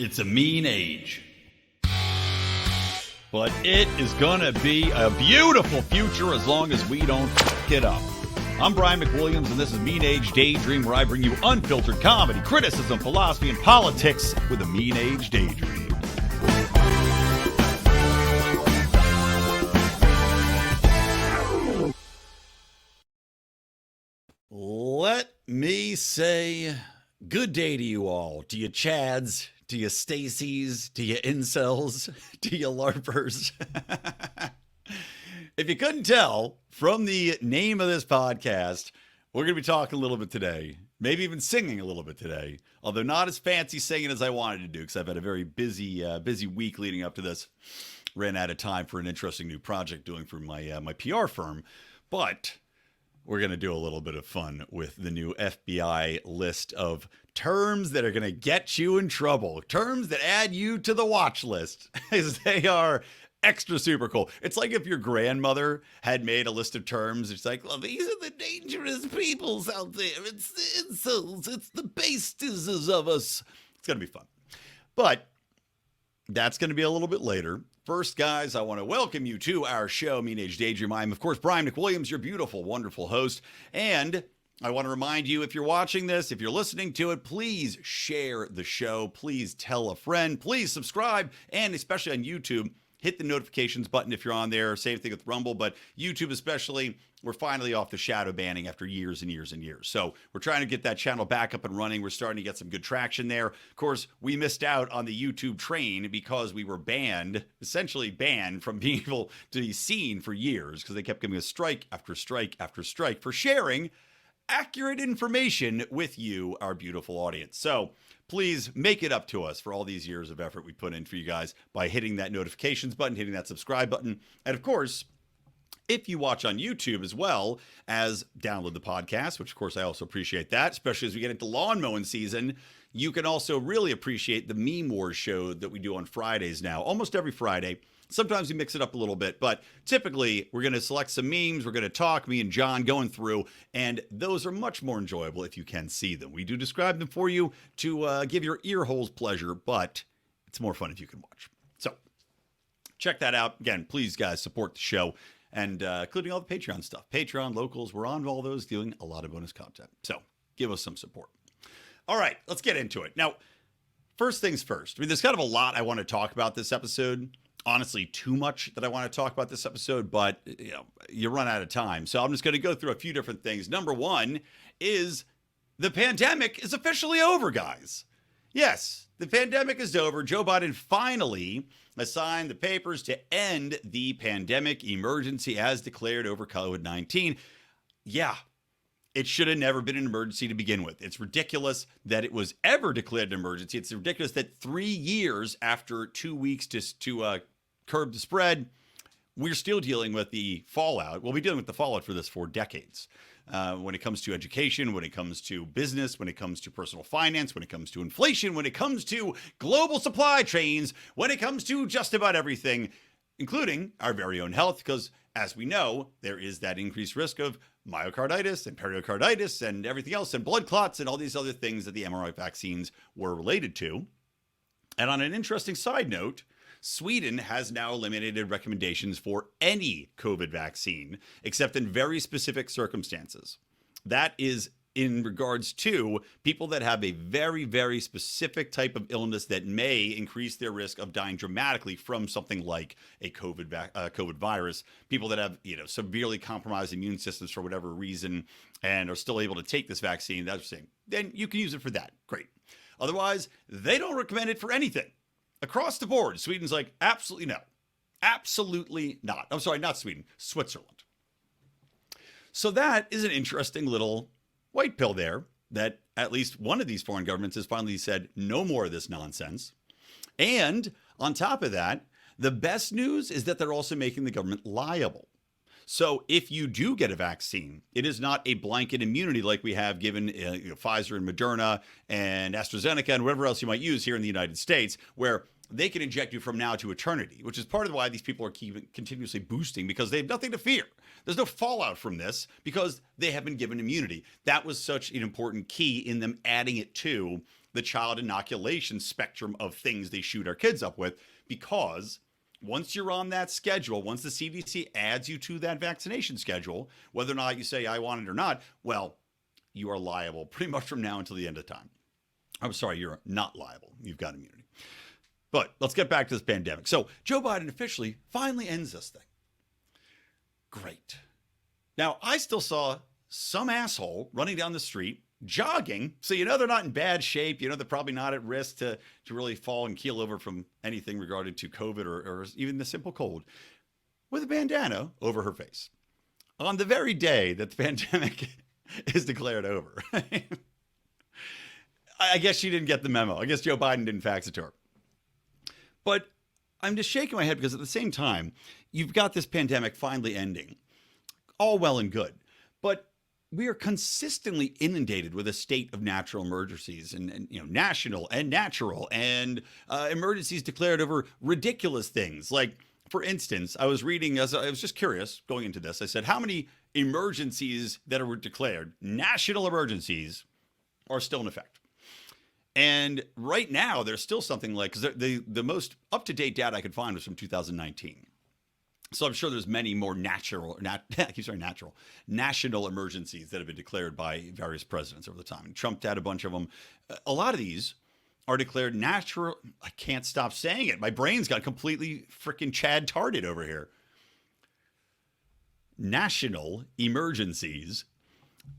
It's a mean age. But it is going to be a beautiful future as long as we don't fuck it up. I'm Brian McWilliams, and this is Mean Age Daydream, where I bring you unfiltered comedy, criticism, philosophy, and politics with a Mean Age Daydream. Let me say good day to you all, to you Chads, to you Staceys, to you Incels, to you LARPers. If you couldn't tell from the name of this podcast, we're going to be talking a little bit today, maybe even singing a little bit today, although not as fancy singing as I wanted to do because I've had a very busy week leading up to this. Ran out of time for an interesting new project doing for my PR firm, but we're going to do a little bit of fun with the new FBI list of terms that are going to get you in trouble. Terms that add you to the watch list, as they are extra super cool. It's like if your grandmother had made a list of terms. It's like, well, these are the dangerous peoples out there. It's the incels. It's the bastards of us. It's going to be fun. But that's going to be a little bit later. First, guys, I want to welcome you to our show, Mean Age Daydream. I'm, of course, Brian McWilliams, your beautiful, wonderful host. And I want to remind you, if you're watching this, if you're listening to it, please share the show. Please tell a friend. Please subscribe. And especially on YouTube, hit the notifications button if you're on there. Same thing with Rumble, but YouTube especially, we're finally off the shadow banning after years and years and years. So we're trying to get that channel back up and running. We're starting to get some good traction there. Of course, we missed out on the YouTube train because we were banned, essentially banned from being able to be seen for years because they kept giving us strike after strike after strike for sharing accurate information with you, our beautiful audience. So please make it up to us for all these years of effort we put in for you guys by hitting that notifications button, hitting that subscribe button. And of course, if you watch on YouTube as well as download the podcast, which of course I also appreciate that, especially as we get into lawn mowing season, you can also really appreciate the Meme Wars show that we do on Fridays now, almost every Friday. Sometimes we mix it up a little bit, but typically we're going to select some memes. We're going to talk, me and John going through, and those are much more enjoyable if you can see them. We do describe them for you to give your ear holes pleasure, but it's more fun if you can watch. So check that out. Again, please, guys, support the show, and including all the Patreon stuff. Patreon, locals, we're on all those doing a lot of bonus content. So give us some support. All right, let's get into it. Now, first things first. I mean, there's kind of a lot I want to talk about this episode. Honestly, too much that I want to talk about this episode, but you run out of time. So I'm just going to go through a few different things. Number one is the pandemic is officially over, guys. Yes, the pandemic is over. Joe Biden finally signed the papers to end the pandemic emergency as declared over COVID-19. Yeah, it should have never been an emergency to begin with. It's ridiculous that it was ever declared an emergency. It's ridiculous that 3 years after 2 weeks to curb the spread, we're still dealing with the fallout. We'll be dealing with the fallout for this for decades. When it comes to education, when it comes to business, when it comes to personal finance, when it comes to inflation, when it comes to global supply chains, when it comes to just about everything, including our very own health, because as we know, there is that increased risk of myocarditis and pericarditis and everything else and blood clots and all these other things that the mRNA vaccines were related to. And on an interesting side note, Sweden has now eliminated recommendations for any COVID vaccine, except in very specific circumstances. That is in regards to people that have a very, very specific type of illness that may increase their risk of dying dramatically from something like a COVID virus. People that have, severely compromised immune systems for whatever reason and are still able to take this vaccine, that's the thing. Then you can use it for that. Great. Otherwise, they don't recommend it for anything. Across the board, Sweden's like, absolutely no. Absolutely not. I'm sorry, not Sweden, Switzerland. So that is an interesting little white pill there that at least one of these foreign governments has finally said no more of this nonsense. And on top of that, the best news is that they're also making the government liable. So if you do get a vaccine, it is not a blanket immunity like we have given Pfizer and Moderna and AstraZeneca and whatever else you might use here in the United States, where they can inject you from now to eternity, which is part of why these people are continuously boosting, because they have nothing to fear. There's no fallout from this because they have been given immunity. That was such an important key in them adding it to the child inoculation spectrum of things they shoot our kids up with, because once you're on that schedule, once the CDC adds you to that vaccination schedule, whether or not you say I want it or not, well, you are liable pretty much from now until the end of time. I'm sorry, you're not liable. You've got immunity. But let's get back to this pandemic. So Joe Biden officially finally ends this thing. Great. Now, I still saw some asshole running down the street, jogging. So, they're not in bad shape. They're probably not at risk to really fall and keel over from anything regarding to COVID or even the simple cold, with a bandana over her face on the very day that the pandemic is declared over. I guess she didn't get the memo. I guess Joe Biden didn't fax it to her. But I'm just shaking my head because at the same time, you've got this pandemic finally ending. All well and good. But we are consistently inundated with a state of natural emergencies and national and natural and emergencies declared over ridiculous things. Like, for instance, I was reading, as I was just curious going into this, I said, how many emergencies that were declared, national emergencies, are still in effect? And right now, there's still something like, because the most up-to-date data I could find was from 2019. So I'm sure there's many more national emergencies that have been declared by various presidents over the time. And Trump had a bunch of them. A lot of these are declared natural. I can't stop saying it. My brain's got completely freaking Chad-tarded over here. National emergencies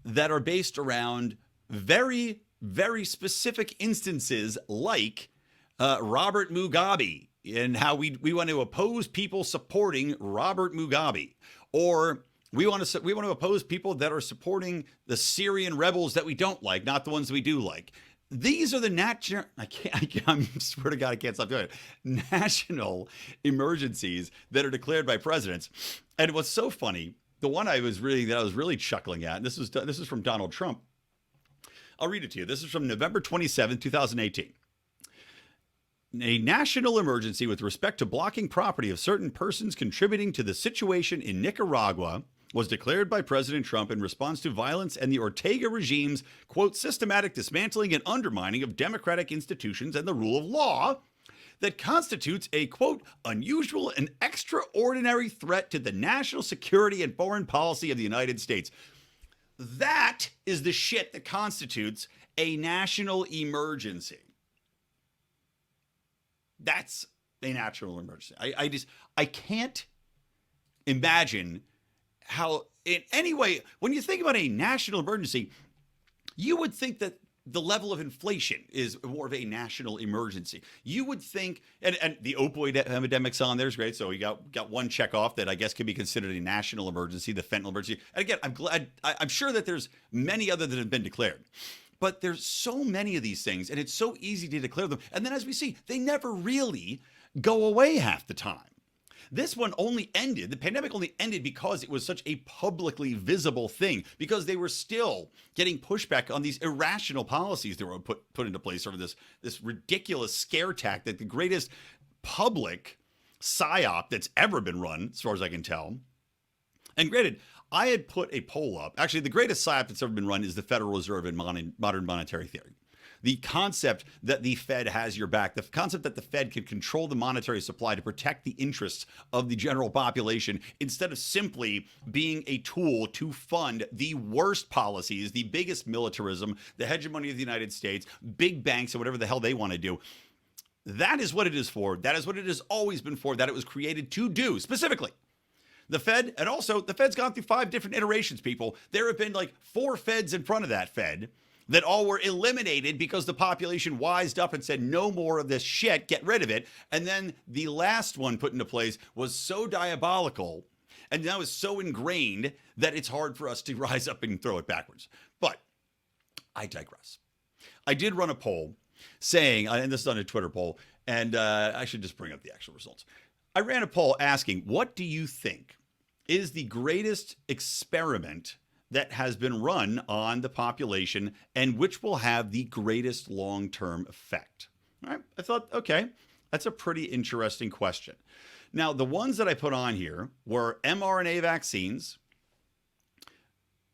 that are based around very, very specific instances like Robert Mugabe, and how we want to oppose people supporting Robert Mugabe, or we want to oppose people that are supporting the Syrian rebels that we don't like, not the ones we do like. These are the I swear to God, I can't stop doing it. National emergencies that are declared by presidents. And what's so funny, the one that I was really chuckling at, and this is from Donald Trump. I'll read it to you. This is from November 27, 2018. A national emergency with respect to blocking property of certain persons contributing to the situation in Nicaragua was declared by President Trump in response to violence and the Ortega regime's, quote, systematic dismantling and undermining of democratic institutions and the rule of law that constitutes a, quote, unusual and extraordinary threat to the national security and foreign policy of the United States. That is the shit that constitutes a national emergency. That's a natural emergency. I can't imagine how in any way, when you think about a national emergency, you would think that the level of inflation is more of a national emergency. You would think, and the opioid epidemic's on there is great. So we got one check off that I guess could be considered a national emergency, the fentanyl emergency. And again, I'm sure that there's many other that have been declared. But there's so many of these things, and it's so easy to declare them. And then as we see, they never really go away half the time. This one the pandemic only ended because it was such a publicly visible thing, because they were still getting pushback on these irrational policies that were put into place over this ridiculous scare tactic, the greatest public psyop that's ever been run, as far as I can tell. And granted, I had put a poll up. Actually, the greatest psyop that's ever been run is the Federal Reserve in modern monetary theory. The concept that the Fed has your back, the concept that the Fed can control the monetary supply to protect the interests of the general population instead of simply being a tool to fund the worst policies, the biggest militarism, the hegemony of the United States, big banks, and whatever the hell they want to do. That is what it is for. That is what it has always been for, that it was created to do, specifically. The Fed, and also the Fed's gone through 5 different iterations, people. There have been like 4 Feds in front of that Fed that all were eliminated because the population wised up and said, no more of this shit, get rid of it. And then the last one put into place was so diabolical and now is so ingrained that it's hard for us to rise up and throw it backwards. But I digress. I did run a poll saying, and this is on a Twitter poll, and I should just bring up the actual results. I ran a poll asking, what do you think is the greatest experiment that has been run on the population and which will have the greatest long-term effect? All right. I thought, okay, that's a pretty interesting question. Now, the ones that I put on here were mRNA vaccines.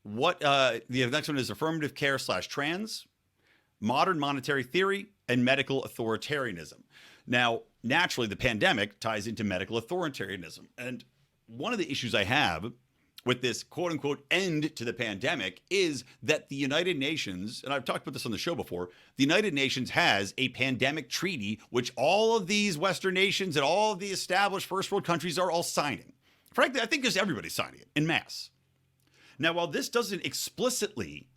The next one is affirmative care / trans, modern monetary theory and medical authoritarianism. Now, naturally, the pandemic ties into medical authoritarianism. And one of the issues I have with this quote unquote end to the pandemic is that the United Nations, and I've talked about this on the show before, the United Nations has a pandemic treaty, which all of these Western nations and all of the established first world countries are all signing. Frankly, I think just everybody's signing it en masse. Now, while this doesn't explicitly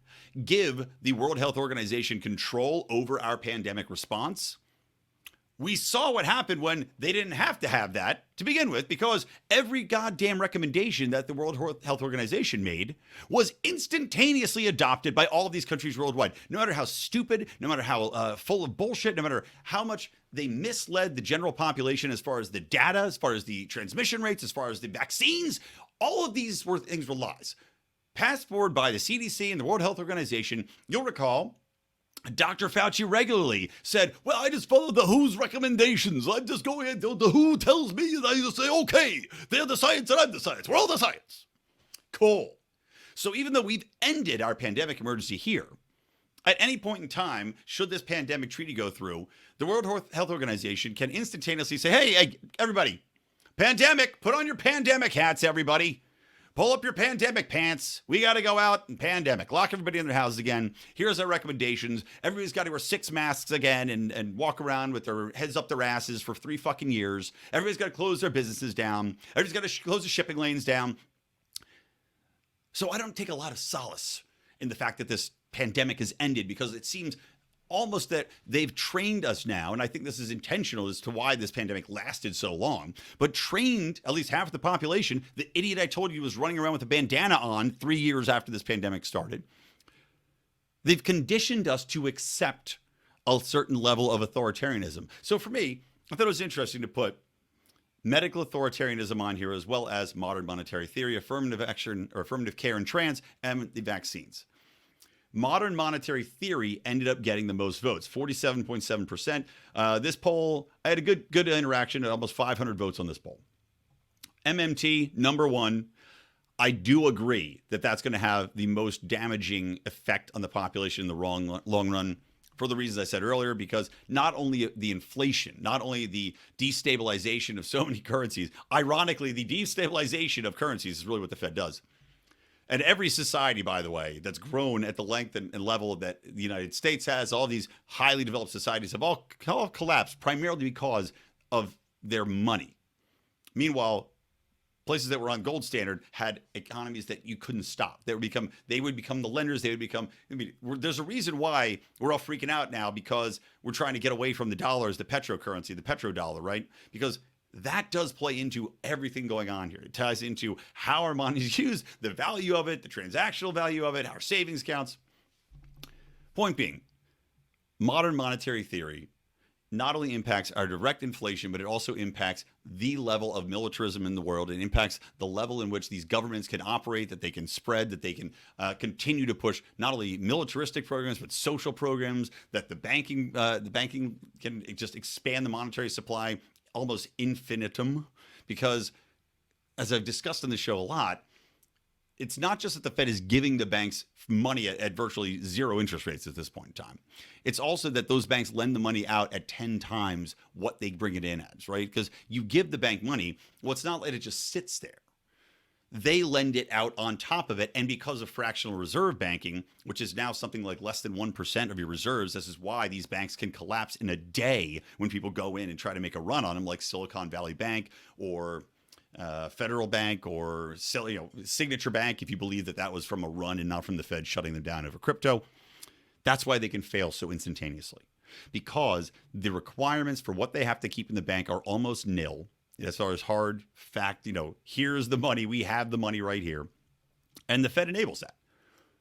give the World Health Organization control over our pandemic response, we saw what happened when they didn't have to have that to begin with, because every goddamn recommendation that the World Health Organization made was instantaneously adopted by all of these countries worldwide. No matter how stupid, no matter how full of bullshit, no matter how much they misled the general population as far as the data, as far as the transmission rates, as far as the vaccines, all of these things were lies. Passed forward by the CDC and the World Health Organization. You'll recall Dr. Fauci regularly said, well, I just follow the WHO's recommendations. I'm just going ahead, the WHO tells me, and I just say, okay, they're the science and I'm the science. We're all the science. Cool. So even though we've ended our pandemic emergency here, at any point in time, should this pandemic treaty go through, the World Health Organization can instantaneously say, hey, everybody, pandemic, put on your pandemic hats, everybody. Pull up your pandemic pants. We got to go out and pandemic. Lock everybody in their houses again. Here's our recommendations. Everybody's got to wear 6 masks again and walk around with their heads up their asses for 3 fucking years. Everybody's got to close their businesses down. Everybody's got to close the shipping lanes down. So I don't take a lot of solace in the fact that this pandemic has ended, because it seems almost that they've trained us now, and I think this is intentional as to why this pandemic lasted so long, but trained at least half of the population. The idiot I told you was running around with a bandana on 3 years after this pandemic started. They've conditioned us to accept a certain level of authoritarianism. So for me, I thought it was interesting to put medical authoritarianism on here, as well as modern monetary theory, affirmative action or affirmative care and trans, and the vaccines. Modern monetary theory ended up getting the most votes, 47.7%. This poll, I had a good interaction, almost 500 votes on this poll. MMT, number 1. I do agree that that's going to have the most damaging effect on the population in the long run, for the reasons I said earlier, because not only the inflation, not only the destabilization of so many currencies, ironically, the destabilization of currencies is really what the Fed does. And every society, by the way, that's grown at the length and level that the United States has, all these highly developed societies have all collapsed primarily because of their money. Meanwhile, places that were on gold standard had economies that you couldn't stop. They would become the lenders. There's a reason why we're all freaking out now, because we're trying to get away from the dollars, the petrocurrency, the petrodollar, right? Because that does play into everything going on here. It ties into how our money is used, the value of it, the transactional value of it, our savings accounts. Point being, modern monetary theory not only impacts our direct inflation, but it also impacts the level of militarism in the world. It impacts the level in which these governments can operate, that they can spread, that they can continue to push not only militaristic programs, but social programs, that the banking can just expand the monetary supply almost infinitum, because as I've discussed on the show a lot, it's not just that the Fed is giving the banks money at virtually 0 interest rates at this point in time. It's also that those banks lend the money out at 10 times what they bring it in as, right? Because you give the bank money, well, it's not like it just sits there. They lend it out on top of it. And because of fractional reserve banking, which is now something like less than 1% of your reserves, this is why these banks can collapse in a day when people go in and try to make a run on them, like Silicon Valley Bank or Federal Bank or Signature Bank, if you believe that was from a run and not from the Fed shutting them down over crypto. That's why they can fail so instantaneously, because the requirements for what they have to keep in the bank are almost nil. As far as hard fact, here's the money. We have the money right here. And the Fed enables that.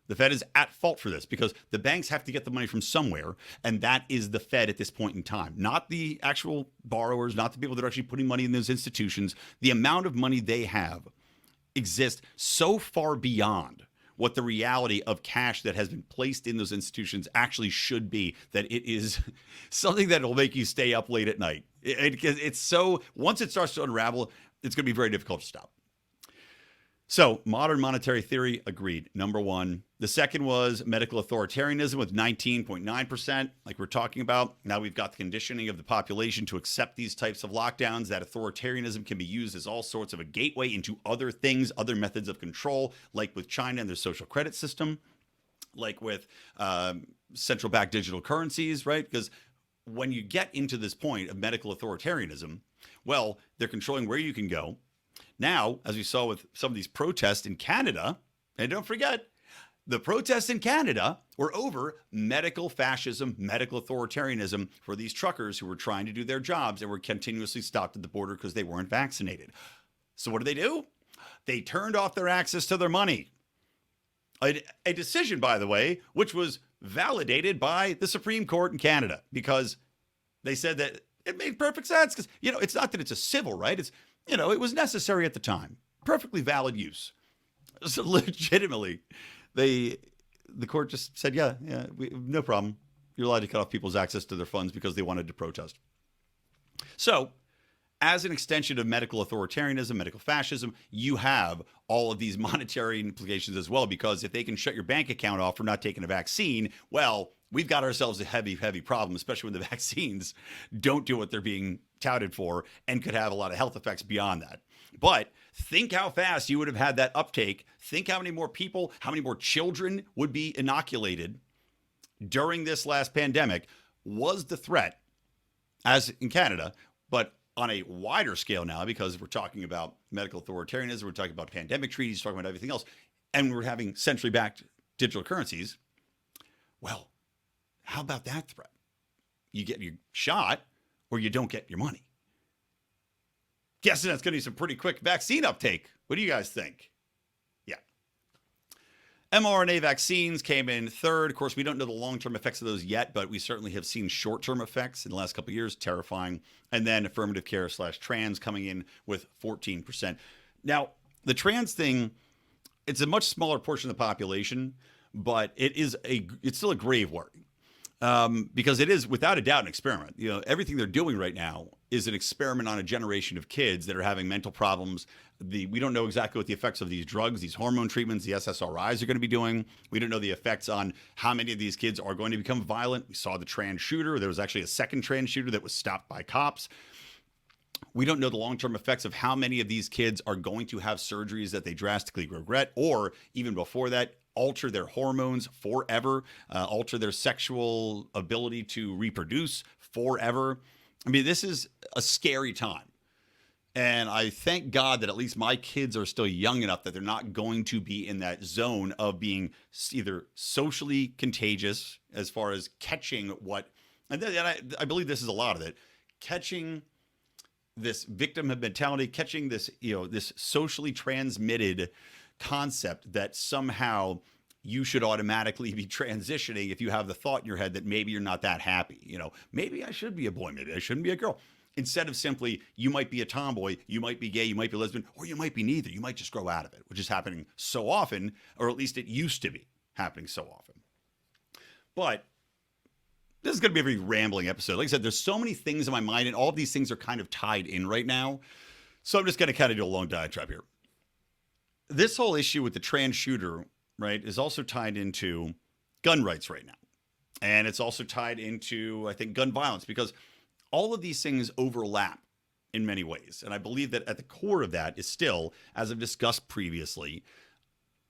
The Fed is at fault for this because the banks have to get the money from somewhere. And that is the Fed at this point in time, not the actual borrowers, not the people that are actually putting money in those institutions. The amount of money they have exists so far beyond what the reality of cash that has been placed in those institutions actually should be, that it is something that will make you stay up late at night. It's so, once it starts to unravel, it's going to be very difficult to stop. So, modern monetary theory, agreed. Number one. The second was medical authoritarianism with 19.9%, like we're talking about. Now we've got the conditioning of the population to accept these types of lockdowns. That authoritarianism can be used as all sorts of a gateway into other things, other methods of control, like with China and their social credit system, like with central bank digital currencies, right? Because when you get into this point of medical authoritarianism, well, they're controlling where you can go. Now, as we saw with some of these protests in Canada, and don't forget, the protests in Canada were over medical fascism, medical authoritarianism for these truckers who were trying to do their jobs and were continuously stopped at the border because they weren't vaccinated. So what do? They turned off their access to their money. A decision, by the way, which was validated by the Supreme Court in Canada because they said that it made perfect sense because, it's not that it's a civil right. It's, it was necessary at the time. Perfectly valid use. So legitimately, the court just said, no problem. You're allowed to cut off people's access to their funds because they wanted to protest. So, as an extension of medical authoritarianism, medical fascism, you have all of these monetary implications as well, because if they can shut your bank account off for not taking a vaccine, well, we've got ourselves a heavy, heavy problem, especially when the vaccines don't do what they're being touted for and could have a lot of health effects beyond that. But think how fast you would have had that uptake. Think how many more people, how many more children would be inoculated during this last pandemic was the threat, as in Canada, but on a wider scale now, because we're talking about medical authoritarianism, we're talking about pandemic treaties, talking about everything else, and we're having centrally backed digital currencies. Well, how about that threat? You get your shot or you don't get your money. Guessing that's going to be some pretty quick vaccine uptake. What do you guys think? Yeah. mRNA vaccines came in third. Of course, we don't know the long-term effects of those yet, but we certainly have seen short-term effects in the last couple of years, terrifying. And then affirmative care / trans coming in with 14%. Now, the trans thing, it's a much smaller portion of the population, but it's still a grave worry. Because it is without a doubt an experiment. Everything they're doing right now is an experiment on a generation of kids that are having mental problems. We don't know exactly what the effects of these drugs, these hormone treatments, the SSRIs are going to be doing. We don't know the effects on how many of these kids are going to become violent. We saw the trans shooter. There was actually a second trans shooter that was stopped by cops. We don't know the long-term effects of how many of these kids are going to have surgeries that they drastically regret, or even before that, alter their hormones forever, alter their sexual ability to reproduce forever. I mean, this is a scary time. And I thank God that at least my kids are still young enough that they're not going to be in that zone of being either socially contagious as far as catching what, and I believe this is a lot of it, catching this victim mentality, catching this, this socially transmitted concept that somehow you should automatically be transitioning if you have the thought in your head that maybe you're not that happy. Maybe I should be a boy, maybe I shouldn't be a girl. Instead of simply, you might be a tomboy, you might be gay, you might be lesbian, or you might be neither. You might just grow out of it, which is happening so often, or at least it used to be happening so often. But this is going to be a very rambling episode. Like I said, there's so many things in my mind, and all of these things are kind of tied in right now. So I'm just going to kind of do a long diatribe here. This whole issue with the trans shooter, right, is also tied into gun rights right now. And it's also tied into, I think, gun violence, because all of these things overlap in many ways. And I believe that at the core of that is still, as I've discussed previously,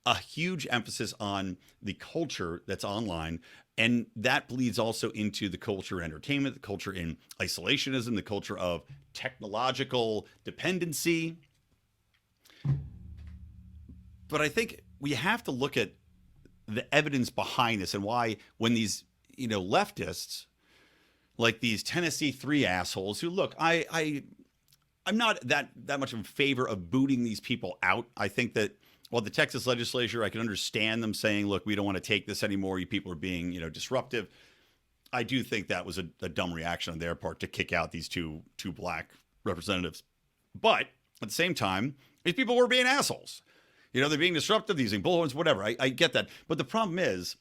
a huge emphasis on the culture that's online. And that bleeds also into the culture of entertainment, the culture in isolationism, the culture of technological dependency. But I think we have to look at the evidence behind this and why, when these, leftists, like these Tennessee 3 assholes who, look, I'm not that much in favor of booting these people out. I think that while the Texas legislature, I can understand them saying, look, we don't want to take this anymore. You people are being, disruptive. I do think that was a dumb reaction on their part to kick out these two black representatives. But at the same time, these people were being assholes. They're being disruptive, using bullhorns, whatever. I get that. But the problem is,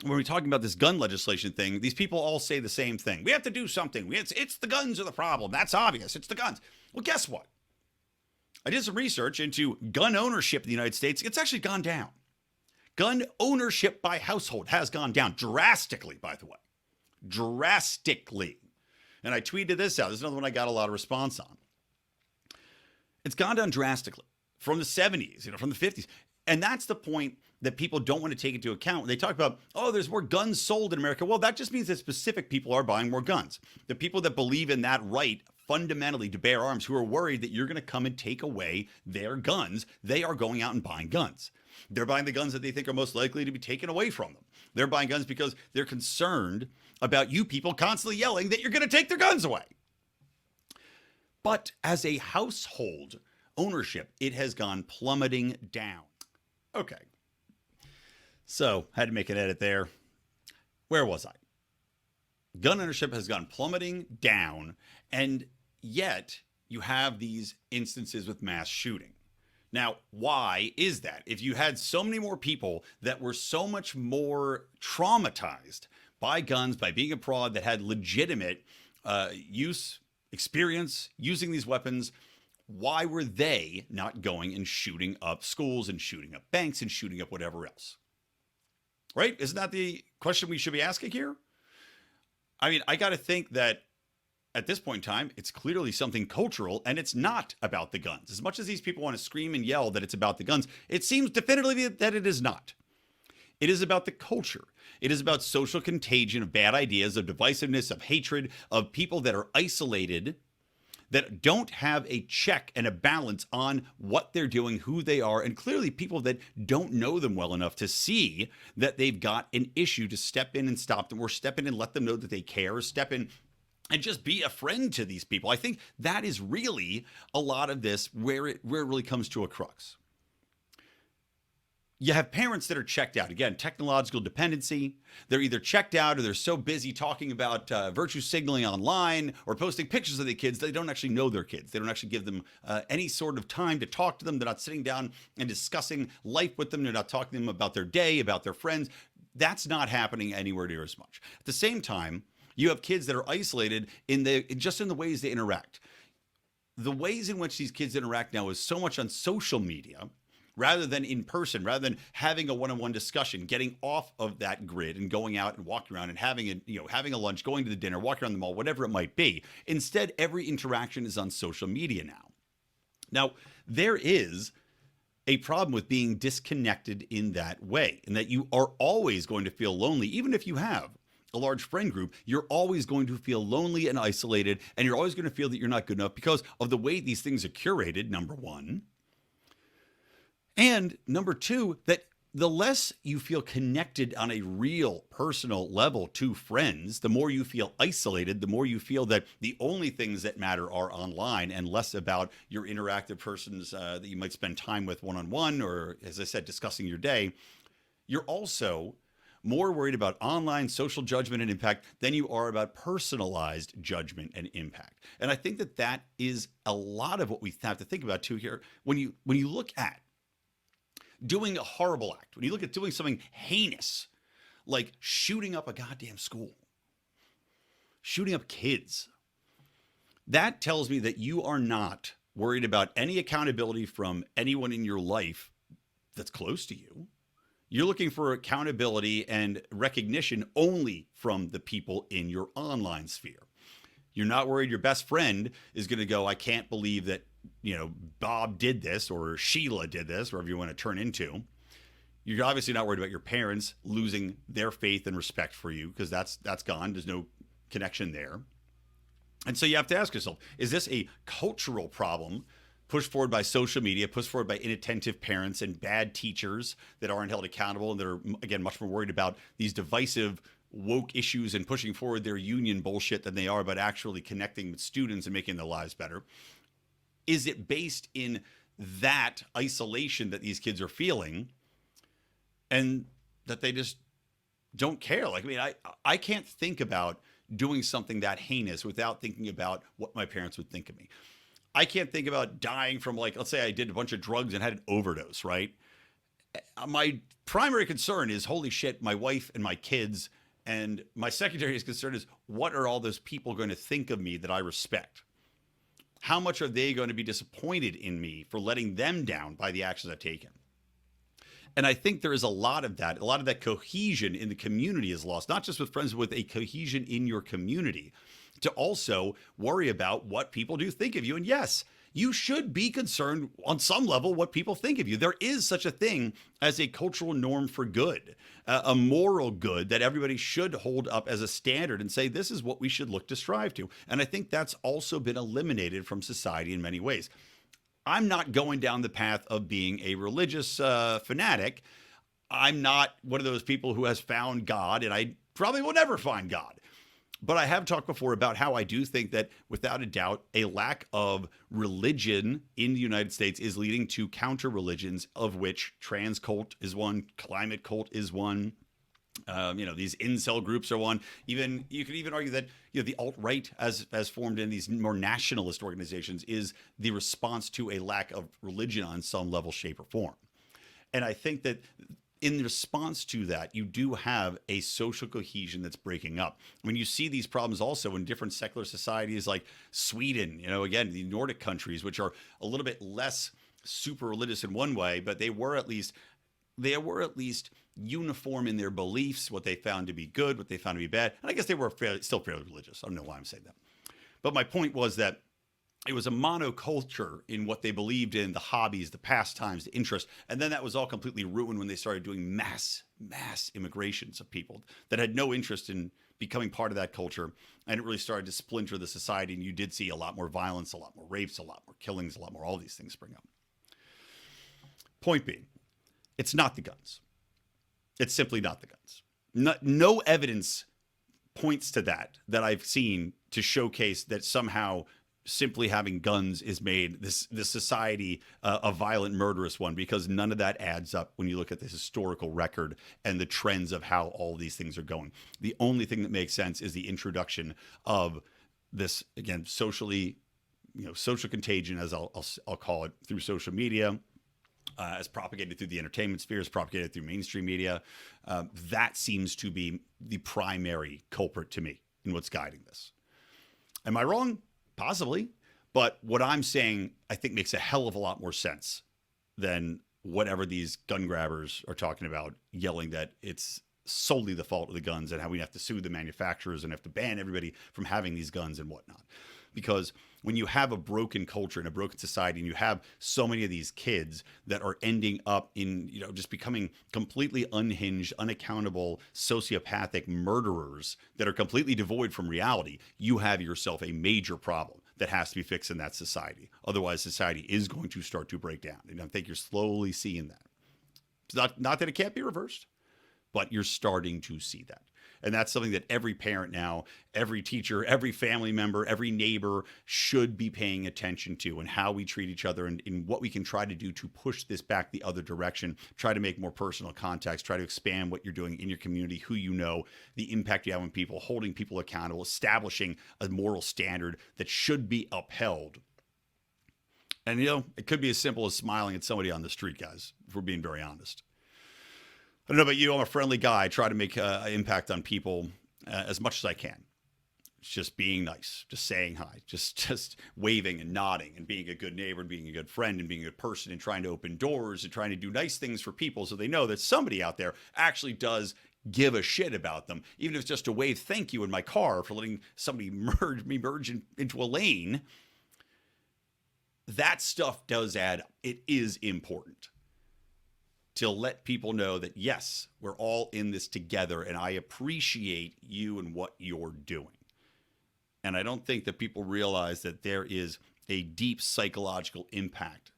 when we're talking about this gun legislation thing, these people all say the same thing. We have to do something. It's the guns are the problem. That's obvious. It's the guns. Well, guess what? I did some research into gun ownership in the United States. It's actually gone down. Gun ownership by household has gone down drastically, by the way. Drastically. And I tweeted this out. This is another one I got a lot of response on. It's gone down drastically from the 70s, from the 50s. And that's the point that people don't want to take into account when they talk about, oh, there's more guns sold in America. Well, that just means that specific people are buying more guns. The people that believe in that right fundamentally to bear arms, who are worried that you're going to come and take away their guns, they are going out and buying guns. They're buying the guns that they think are most likely to be taken away from them. They're buying guns because they're concerned about you people constantly yelling that you're going to take their guns away. But as a household ownership, it has gone plummeting down. Okay. So, had to make an edit there. Where was I? Gun ownership has gone plummeting down, and yet you have these instances with mass shooting. Now, why is that? If you had so many more people that were so much more traumatized by guns, by being abroad, that had legitimate experience using these weapons, why were they not going and shooting up schools and shooting up banks and shooting up whatever else? Right? Isn't that the question we should be asking here? I mean, I got to think that at this point in time, it's clearly something cultural, and it's not about the guns. As much as these people want to scream and yell that it's about the guns, it seems definitively that it is not. It is about the culture. It is about social contagion of bad ideas, of divisiveness, of hatred, of people that are isolated, that don't have a check and a balance on what they're doing, who they are, and clearly people that don't know them well enough to see that they've got an issue to step in and stop them, or step in and let them know that they care, or step in and just be a friend to these people. I think that is really a lot of this where it really comes to a crux. You have parents that are checked out. Again, technological dependency. They're either checked out or they're so busy talking about virtue signaling online or posting pictures of their kids, they don't actually know their kids. They don't actually give them any sort of time to talk to them. They're not sitting down and discussing life with them. They're not talking to them about their day, about their friends. That's not happening anywhere near as much. At the same time, you have kids that are isolated just in the ways they interact. The ways in which these kids interact now is so much on social media rather than in person, rather than having a one-on-one discussion, getting off of that grid and going out and walking around and having a lunch, going to the dinner, walking around the mall, whatever it might be. Instead, every interaction is on social media now. Now, there is a problem with being disconnected in that way, and that you are always going to feel lonely, even if you have a large friend group. You're always going to feel lonely and isolated, and you're always going to feel that you're not good enough because of the way these things are curated, number one. And number two, that the less you feel connected on a real personal level to friends, the more you feel isolated, the more you feel that the only things that matter are online and less about your interactive persons that you might spend time with one-on-one, or, as I said, discussing your day. You're also more worried about online social judgment and impact than you are about personalized judgment and impact. And I think that that is a lot of what we have to think about too here. When you look at doing a horrible act, when you look at doing something heinous, like shooting up a goddamn school, shooting up kids, that tells me that you are not worried about any accountability from anyone in your life that's close to you. You're looking for accountability and recognition only from the people in your online sphere. You're not worried your best friend is going to go, I can't believe that, Bob did this or Sheila did this, wherever you want to turn into. You're obviously not worried about your parents losing their faith and respect for you, because that's gone. There's no connection there. And so you have to ask yourself, is this a cultural problem pushed forward by social media, pushed forward by inattentive parents and bad teachers that aren't held accountable, and that are, again, much more worried about these divisive woke issues and pushing forward their union bullshit than they are about actually connecting with students and making their lives better? Is it based in that isolation that these kids are feeling and that they just don't care? I can't think about doing something that heinous without thinking about what my parents would think of me. I can't think about dying from, let's say I did a bunch of drugs and had an overdose, right? My primary concern is, holy shit, my wife and my kids. And my secondary concern is, what are all those people going to think of me that I respect? how much are they going to be disappointed in me for letting them down by the actions I've taken? And I think there is a lot of that cohesion in the community is lost, not just with friends, but with a cohesion in your community to also worry about what people do think of you. And yes, you should be concerned on some level what people think of you. There is such a thing as a cultural norm for good, a moral good that everybody should hold up as a standard and say, this is what we should look to strive to. And I think that's also been eliminated from society in many ways. I'm not going down the path of being a religious fanatic. I'm not one of those people who has found God, and I probably will never find God. But I have talked before about how I do think that, without a doubt, a lack of religion in the United States is leading to counter religions, of which trans cult is one, climate cult is one. These incel groups are one. Even you could even argue that the alt-right, as formed in these more nationalist organizations, is the response to a lack of religion on some level, shape, or form. And I think that in response to that, you do have a social cohesion that's breaking up. When you see these problems also in different secular societies like Sweden, again, the Nordic countries, which are a little bit less super religious in one way, but they were at least uniform in their beliefs, what they found to be good, what they found to be bad. And I guess they were still fairly religious. I don't know why I'm saying that. But my point was that it was a monoculture in what they believed in, the hobbies, the pastimes, the interests. And then that was all completely ruined when they started doing mass immigrations of people that had no interest in becoming part of that culture. And it really started to splinter the society. And you did see a lot more violence, a lot more rapes, a lot more killings, a lot more all these things spring up. Point being, it's not the guns. It's simply not the guns. No evidence points to that I've seen to showcase that somehow simply having guns is made this society a violent, murderous one, because none of that adds up when you look at the historical record and the trends of how all these things are going. The only thing that makes sense is the introduction of this, again, social contagion, as I'll call it, through social media. As propagated through the entertainment sphere, as propagated through mainstream media. That seems to be the primary culprit to me in what's guiding this. Am I wrong? Possibly. But what I'm saying, I think, makes a hell of a lot more sense than whatever these gun grabbers are talking about, yelling that it's solely the fault of the guns and how we have to sue the manufacturers and have to ban everybody from having these guns and whatnot. Because when you have a broken culture and a broken society, and you have so many of these kids that are ending up in, just becoming completely unhinged, unaccountable, sociopathic murderers that are completely devoid from reality, you have yourself a major problem that has to be fixed in that society. Otherwise, society is going to start to break down. And I think you're slowly seeing that. It's not that it can't be reversed, but you're starting to see that. And that's something that every parent now, every teacher, every family member, every neighbor should be paying attention to, and how we treat each other, and what we can try to do to push this back the other direction, try to make more personal contacts, try to expand what you're doing in your community, who you know, the impact you have on people, holding people accountable, establishing a moral standard that should be upheld. And, it could be as simple as smiling at somebody on the street, guys, if we're being very honest. I don't know about you. I'm a friendly guy. I try to make an impact on people as much as I can. It's just being nice, just saying hi, just waving and nodding and being a good neighbor and being a good friend and being a good person and trying to open doors and trying to do nice things for people so they know that somebody out there actually does give a shit about them. Even if it's just a wave thank you in my car for letting somebody merge into a lane. That stuff does add up. It is important to let people know that, yes, we're all in this together, and I appreciate you and what you're doing. And I don't think that people realize that there is a deep psychological impact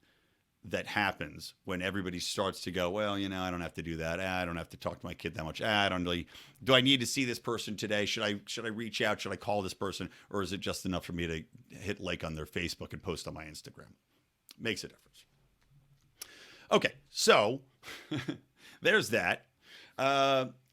that happens when everybody starts to go, well, I don't have to do that. I don't have to talk to my kid that much. I don't really, do I need to see this person today? Should I reach out? Should I call this person? Or is it just enough for me to hit like on their Facebook and post on my Instagram? Makes a difference. Okay, so there's that.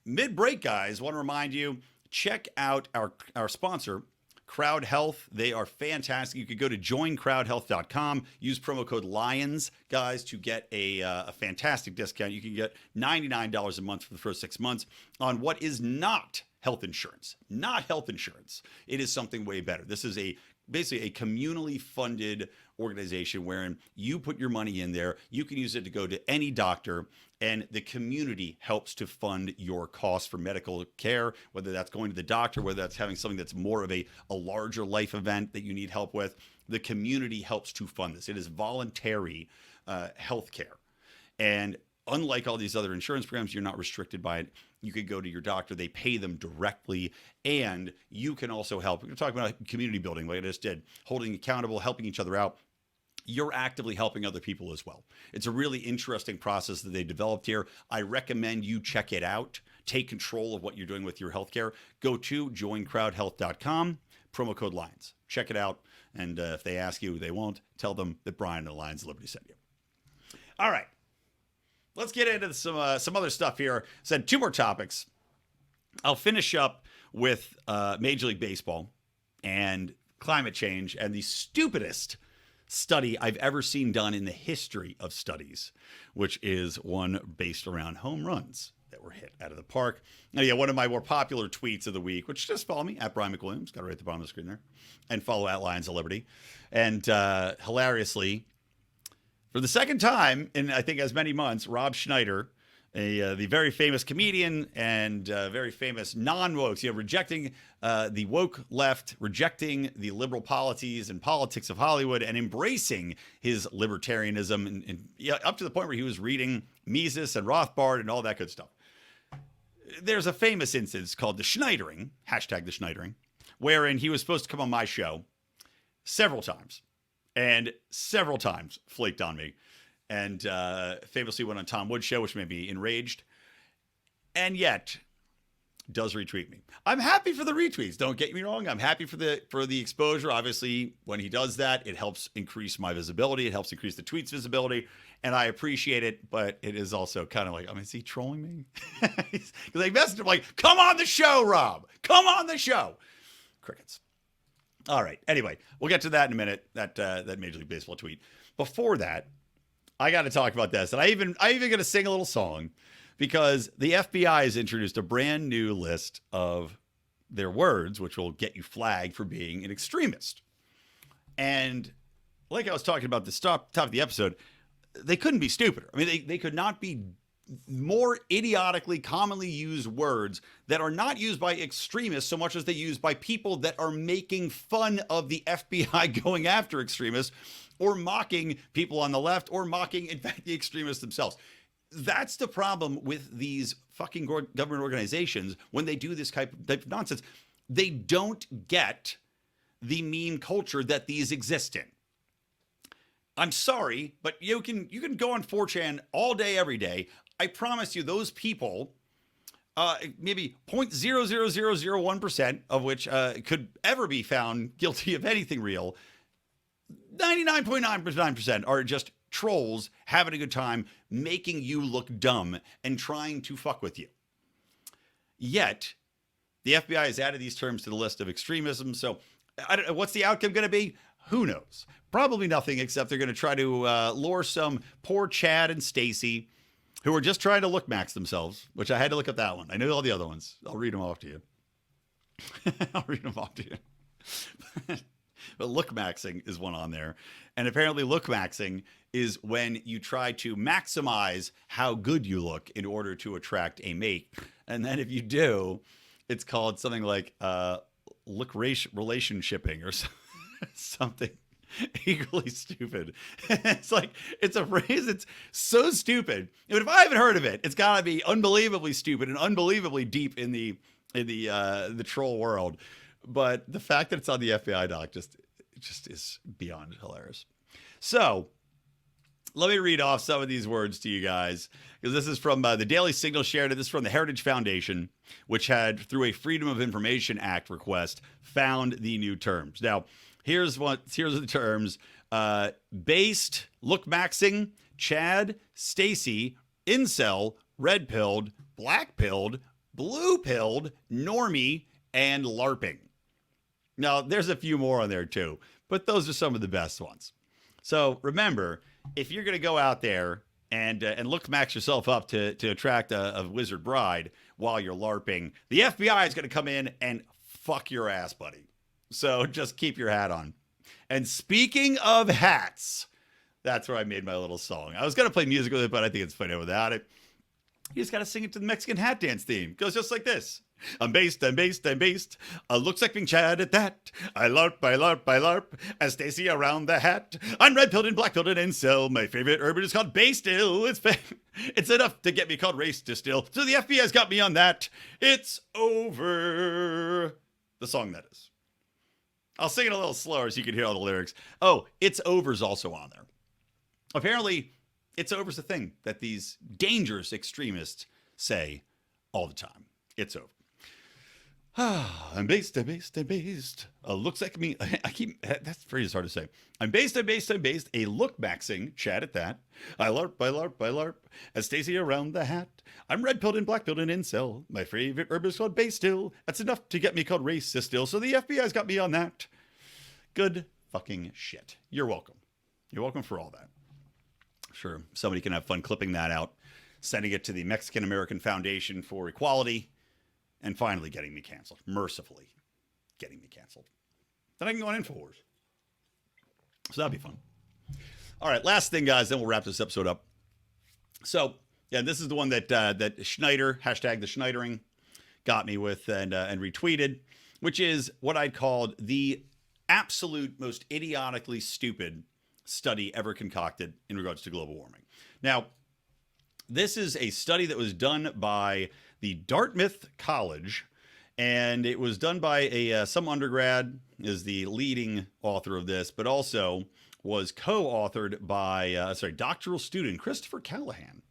Mid-break, guys, want to remind you, check out our sponsor, Crowd Health. They are fantastic. You could go to joincrowdhealth.com, use promo code LIONS, guys, to get a fantastic discount. You can get $99 a month for the first 6 months on what is not health insurance. Not health insurance. It is something way better. This is a basically a communally funded organization wherein you put your money in there, you can use it to go to any doctor, and the community helps to fund your costs for medical care, whether that's going to the doctor, whether that's having something that's more of a larger life event that you need help with. The community helps to fund this. It is voluntary health care. And unlike all these other insurance programs, you're not restricted by it. You could go to your doctor, they pay them directly, and you can also help. We're talking about community building, like I just did, holding accountable, helping each other out. You're actively helping other people as well. It's a really interesting process that they developed here. I recommend you check it out. Take control of what you're doing with your healthcare. Go to joincrowdhealth.com, promo code LIONS. Check it out. And if they ask you, they won't, tell them that Brian and Lions of Liberty sent you. All right. Let's get into some other stuff here. Said 2 more topics. I'll finish up with Major League Baseball and climate change and the stupidest study I've ever seen done in the history of studies, which is one based around home runs that were hit out of the park. Now, yeah, one of my more popular tweets of the week, which just follow me at Brian McWilliams, got it right at the bottom of the screen there, and follow at Lions of Liberty. And hilariously, for the second time in, I think, as many months, Rob Schneider, the very famous comedian and very famous non-woke, rejecting the woke left, rejecting the liberal policies and politics of Hollywood, and embracing his libertarianism, and up to the point where he was reading Mises and Rothbard and all that good stuff. There's a famous instance called the Schneidering, hashtag the Schneidering, wherein he was supposed to come on my show several times, and several times flaked on me. And famously went on Tom Wood's show, which made me enraged, and yet does retweet me. I'm happy for the retweets. Don't get me wrong. I'm happy for the exposure. Obviously, when he does that, it helps increase my visibility. It helps increase the tweet's visibility, and I appreciate it. But it is also kind of like, is he trolling me? Because I messaged him like, "Come on the show, Rob. Come on the show." Crickets. All right. Anyway, we'll get to that in a minute. That Major League Baseball tweet. Before that, I got to talk about this, and I even going to sing a little song, because the FBI has introduced a brand new list of their words, which will get you flagged for being an extremist. And like I was talking about at the top of the episode, they couldn't be stupider. I mean, they could not be more idiotically commonly used words that are not used by extremists so much as they use by people that are making fun of the FBI going after extremists, or mocking people on the left, or mocking, in fact, the extremists themselves. That's the problem with these fucking government organizations when they do this type of nonsense. They don't get the meme culture that these exist in. I'm sorry, but you can go on 4chan all day, every day. I promise you, those people, maybe 0.00001% of which could ever be found guilty of anything real, 99.9% are just trolls having a good time, making you look dumb and trying to fuck with you. Yet, the FBI has added these terms to the list of extremism. So, what's the outcome going to be? Who knows? Probably nothing, except they're going to try to lure some poor Chad and Stacey, who are just trying to Lookmax themselves, which I had to look up that one. I knew all the other ones. I'll read them off to you. But Lookmaxxing is one on there. And apparently Lookmaxxing is when you try to maximize how good you look in order to attract a mate. And then if you do, it's called something like relationshipping or something equally stupid. It's like, it's a phrase that's so stupid. But if I haven't heard of it, it's got to be unbelievably stupid and unbelievably deep in the troll world. But the fact that it's on the FBI doc just is beyond hilarious. So let me read off some of these words to you guys, because this is from the Daily Signal shared it. This is from the Heritage Foundation, which had, through a Freedom of Information Act request, found the new terms. Now, here's the terms: based, Lookmaxxing, Chad, Stacey, Incel, red-pilled, black-pilled, blue-pilled, normie, and LARPing. Now, there's a few more on there too, but those are some of the best ones. So remember, if you're going to go out there and Lookmax yourself up to attract a wizard bride while you're LARPing, the FBI is going to come in and fuck your ass, buddy. So just keep your hat on. And speaking of hats, that's where I made my little song. I was going to play music with it, but I think it's funny without it. You just got to sing it to the Mexican hat dance theme. It goes just like this. I'm based. Looks like being Chad at that. I LARP. As Stacey around the hat. I'm red-pilled and black-pilled and incel. My favorite urban is called Bay Still. It's enough to get me called race distill. So the FBI's got me on that. It's over. The song, that is. I'll sing it a little slower so you can hear all the lyrics. Oh, It's Over's also on there. Apparently, It's Over's a thing that these dangerous extremists say all the time. It's over. I'm based. Looks like me. That phrase is hard to say. I'm based. A Looksmaxxing, chat at that. I LARP. As Stacey around the hat. I'm red-pilled and black-pilled and incel. My favorite herb is called Bay Still. That's enough to get me called racist still. So the FBI's got me on that. Good fucking shit. You're welcome. You're welcome for all that. Sure, somebody can have fun clipping that out, sending it to the Mexican American Foundation for Equality, and finally getting me canceled. Mercifully getting me canceled. Then I can go on InfoWars. So that'd be fun. All right, last thing, guys, then we'll wrap this episode up. So, yeah, this is the one that Schneider, hashtag the Schneidering, got me with and retweeted, which is what I'd called the absolute most idiotically stupid study ever concocted in regards to global warming. Now, this is a study that was done by the Dartmouth College, and it was done by some undergrad, is the leading author of this, but also was co-authored by doctoral student Christopher Callahan.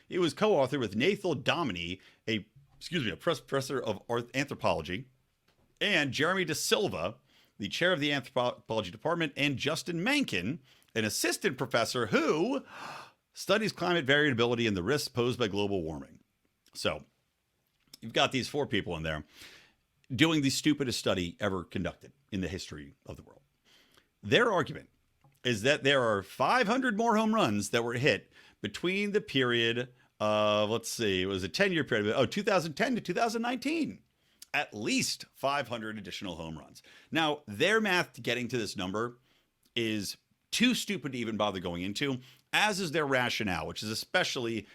It was co-authored with Nathal Dominy, a professor of anthropology, and Jeremy De Silva, the chair of the anthropology department, and Justin Mankin, an assistant professor who studies climate variability and the risks posed by global warming. So you've got these four people in there doing the stupidest study ever conducted in the history of the world. Their argument is that there are 500 more home runs that were hit between the period of, it was a 10-year period, 2010 to 2019. At least 500 additional home runs. Now, their math to getting to this number is too stupid to even bother going into, as is their rationale, which is especially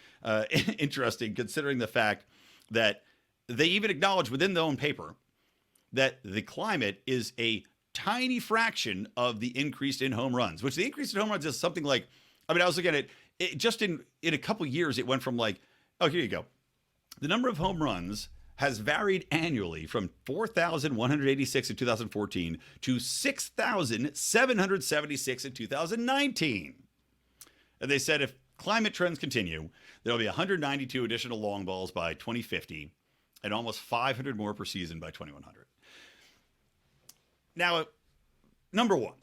interesting considering the fact that they even acknowledge within their own paper that the climate is a tiny fraction of the increase in home runs, which the increase in home runs is something like, I was looking at it just in a couple years, it went from like, oh, here you go. The number of home runs has varied annually from 4,186 in 2014 to 6,776 in 2019. And they said if climate trends continue, there will be 192 additional long balls by 2050 and almost 500 more per season by 2100. Now, number one,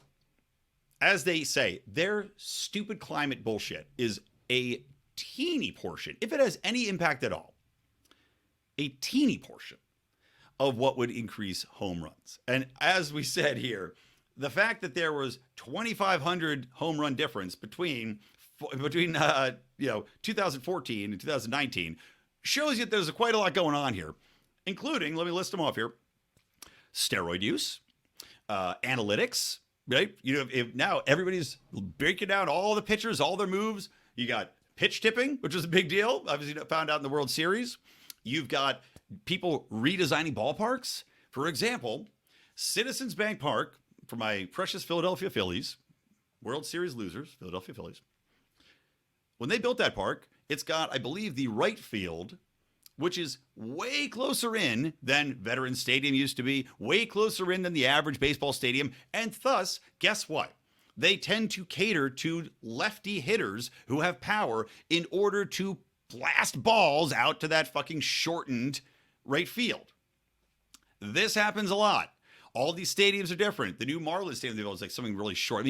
as they say, their stupid climate bullshit is a teeny portion, if it has any impact at all, a teeny portion of what would increase home runs. And as we said here, the fact that there was 2,500 home run difference between 2014 and 2019 shows you that there's quite a lot going on here, including, let me list them off here, steroid use, analytics, right? Now everybody's breaking down all the pitchers, all their moves. You got pitch tipping, which was a big deal, obviously found out in the World Series. You've got people redesigning ballparks. For example, Citizens Bank Park, for my precious Philadelphia Phillies, World Series losers, Philadelphia Phillies. When they built that park, it's got, I believe, the right field, which is way closer in than Veterans Stadium used to be, way closer in than the average baseball stadium. And thus, guess what? They tend to cater to lefty hitters who have power in order to blast balls out to that fucking shortened right field. This happens a lot. All these stadiums are different. The new Marlins stadium is like something really short.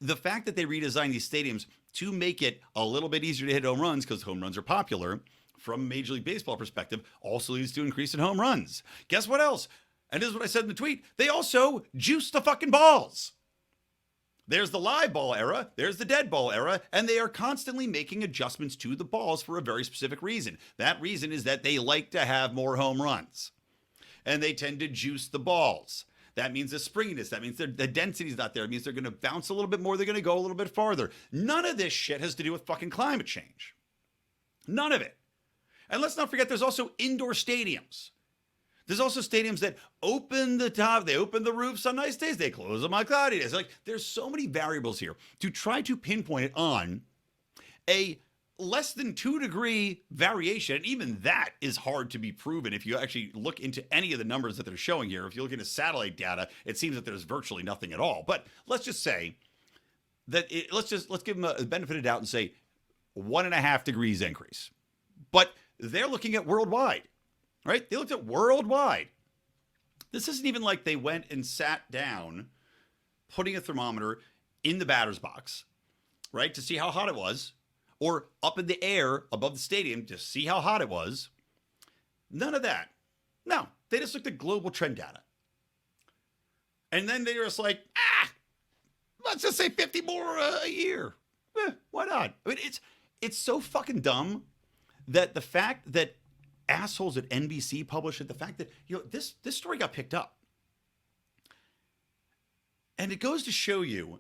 The fact that they redesigned these stadiums to make it a little bit easier to hit home runs, because home runs are popular, from a Major League Baseball perspective, also leads to an increase in home runs. Guess what else? And this is what I said in the tweet. They also juice the fucking balls. There's the live ball era, there's the dead ball era, and they are constantly making adjustments to the balls for a very specific reason. That reason is that they like to have more home runs, and they tend to juice the balls. That means the springiness. That means the density's not there. It means they're going to bounce a little bit more. They're going to go a little bit farther. None of this shit has to do with fucking climate change. None of it. And let's not forget, there's also indoor stadiums. There's also stadiums that open the top, they open the roofs on nice days, they close them on cloudy days. Like, there's so many variables here to try to pinpoint it on a less than 2-degree variation. And even that is hard to be proven if you actually look into any of the numbers that they're showing here. If you look into satellite data, it seems that there's virtually nothing at all. But let's just say that let's give them a benefit of doubt and say 1.5 degrees increase. But they're looking at worldwide. Right? They looked at worldwide. This isn't even like they went and sat down, putting a thermometer in the batter's box, right, to see how hot it was, or up in the air above the stadium to see how hot it was. None of that. No, they just looked at global trend data. And then they were just like, let's just say 50 more a year. Why not? I mean, it's so fucking dumb that the fact that assholes at NBC published it, the fact that, this story got picked up. And it goes to show you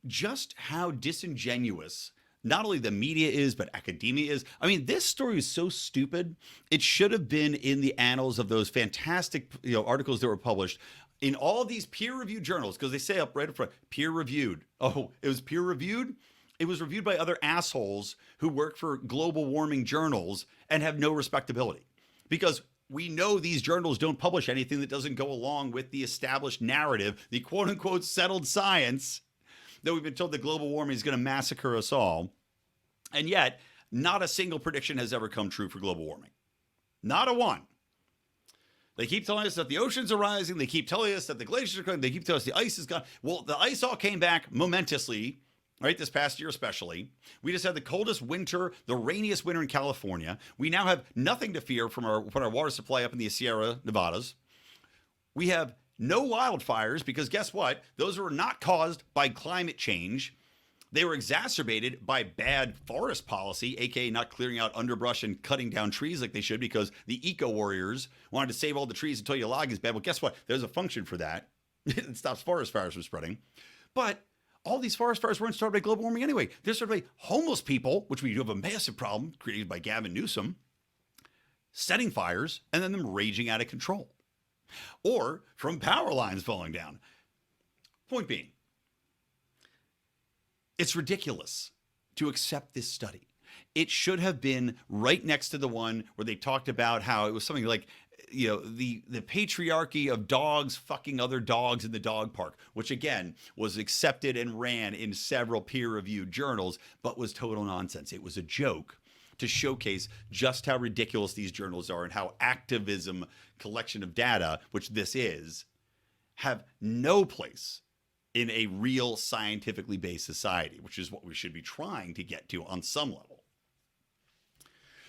just how disingenuous not only the media is, but academia is. I mean, this story is so stupid. It should have been in the annals of those fantastic, articles that were published in all of these peer-reviewed journals, because they say up right up front, peer-reviewed. Oh, it was peer-reviewed? It was reviewed by other assholes who work for global warming journals and have no respectability. Because we know these journals don't publish anything that doesn't go along with the established narrative, the quote-unquote settled science, that we've been told that global warming is going to massacre us all. And yet, not a single prediction has ever come true for global warming. Not a one. They keep telling us that the oceans are rising. They keep telling us that the glaciers are coming. They keep telling us the ice is gone. Well, the ice all came back momentously, right, this past year especially. We just had the coldest winter, the rainiest winter in California. We now have nothing to fear from our water supply up in the Sierra Nevadas. We have no wildfires because guess what? Those were not caused by climate change. They were exacerbated by bad forest policy, aka not clearing out underbrush and cutting down trees like they should because the eco-warriors wanted to save all the trees until your log is bad. Well, guess what? There's a function for that. It stops forest fires from spreading. But all these forest fires weren't started by global warming anyway. They're started by homeless people, which we do have a massive problem created by Gavin Newsom, setting fires and then them raging out of control. Or from power lines falling down. Point being, it's ridiculous to accept this study. It should have been right next to the one where they talked about how it was something like, the patriarchy of dogs fucking other dogs in the dog park, which again was accepted and ran in several peer-reviewed journals, but was total nonsense. It was a joke to showcase just how ridiculous these journals are and how activism collection of data, which this is, have no place in a real scientifically based society, which is what we should be trying to get to on some level.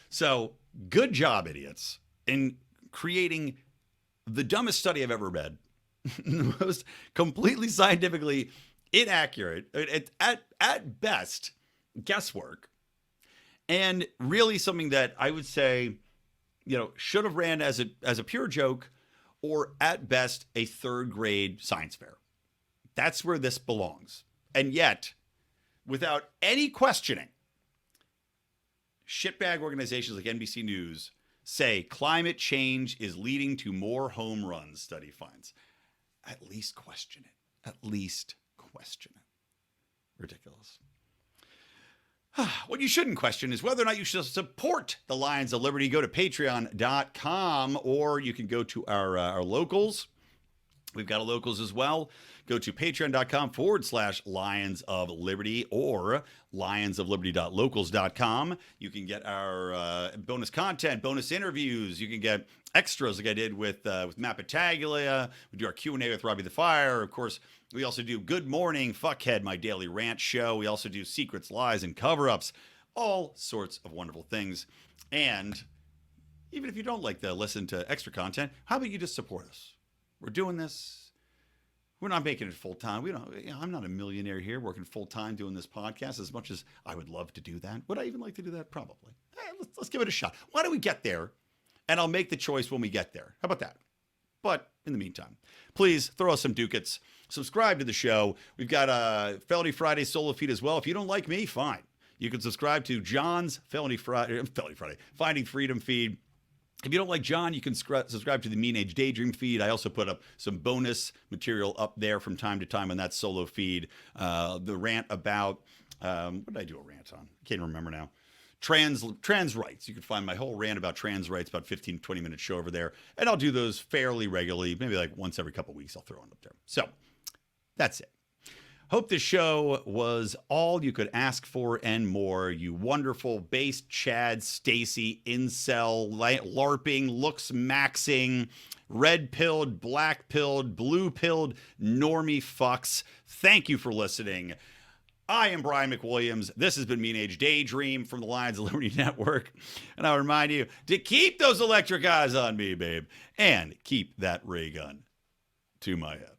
So, good job, idiots, in creating the dumbest study I've ever read, the most completely scientifically inaccurate, at best, guesswork, and really something that I would say, should have ran as a pure joke, or at best a third grade science fair. That's where this belongs. And yet, without any questioning, shitbag organizations like NBC News say climate change is leading to more home runs, study finds. At least question it. At least question it. Ridiculous. What you shouldn't question is whether or not you should support the Lions of Liberty. Go to patreon.com, or you can go to our locals. We've got a locals as well. Go to patreon.com/Lions of Liberty or lionsofliberty.locals.com. You can get our bonus content, bonus interviews. You can get extras like I did with Matt Battaglia. We do our Q&A with Robbie the Fire. Of course, we also do Good Morning Fuckhead, my daily rant show. We also do Secrets, Lies, and Cover-Ups. All sorts of wonderful things. And even if you don't like to listen to extra content, how about you just support us? We're doing this. We're not making it full time. I'm not a millionaire here working full time doing this podcast as much as I would love to do that. Would I even like to do that? Probably. Let's give it a shot. Why don't we get there? And I'll make the choice when we get there. How about that? But in the meantime, please throw us some ducats. Subscribe to the show. We've got a Felony Friday solo feed as well. If you don't like me, fine. You can subscribe to John's Felony Friday, Finding Freedom feed. If you don't like John, you can subscribe to the Mean Age Daydream feed. I also put up some bonus material up there from time to time on that solo feed. The rant about, what did I do a rant on? I can't remember now. Trans rights. You can find my whole rant about trans rights, about 15, 20-minute show over there. And I'll do those fairly regularly, maybe like once every couple of weeks I'll throw it up there. So that's it. Hope this show was all you could ask for and more. You wonderful base Chad, Stacey, Incel, LARPing, Looksmaxxing, red-pilled, black-pilled, blue-pilled, normie fucks. Thank you for listening. I am Brian McWilliams. This has been Mean Age Daydream from the Lions of Liberty Network. And I remind you to keep those electric eyes on me, babe. And keep that ray gun to my head.